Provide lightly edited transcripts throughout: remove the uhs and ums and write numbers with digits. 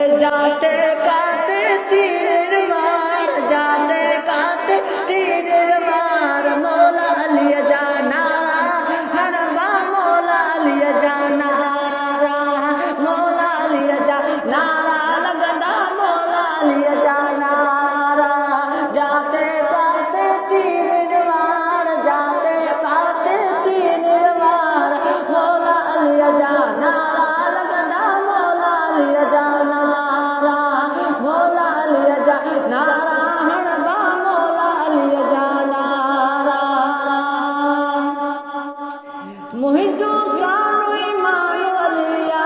जाते काते तीर बार जाते काते तीर बार मौला लिया जाना हरबा मौला लिया जाना मौला लिया जाना लगदा मौला लिया जाना जाते काते तीर बार जाते काते तीर बार मौला लिया जाना लगदा मौला लिया जाना नारायण बा मौला लिया जाना मुहिंजो सानो ईमान अलिया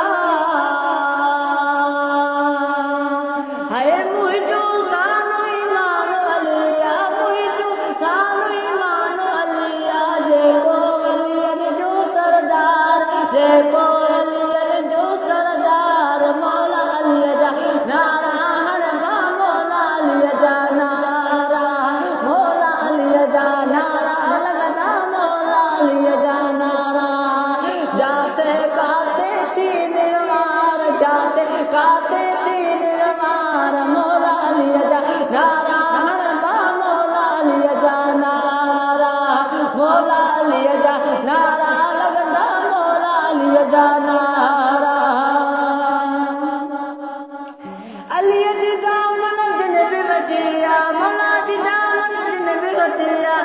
हाय मुहिंजो सानो ईमान अलिया मुहिंजो सानो ईमान अलिया जेको वलियन जो सरदार जेको वलियन जो सरदार मौला लिया जाना जाते काते तीन वार जाते काते तीन वार मौला लिया जा नारायण बा मौला लिया जा नारा मौला लिया जा नारा लगदा मौला लिया जा नारा अलिया जी दामन जिन भी वठिया मौला जी दामन जिन भी वठिया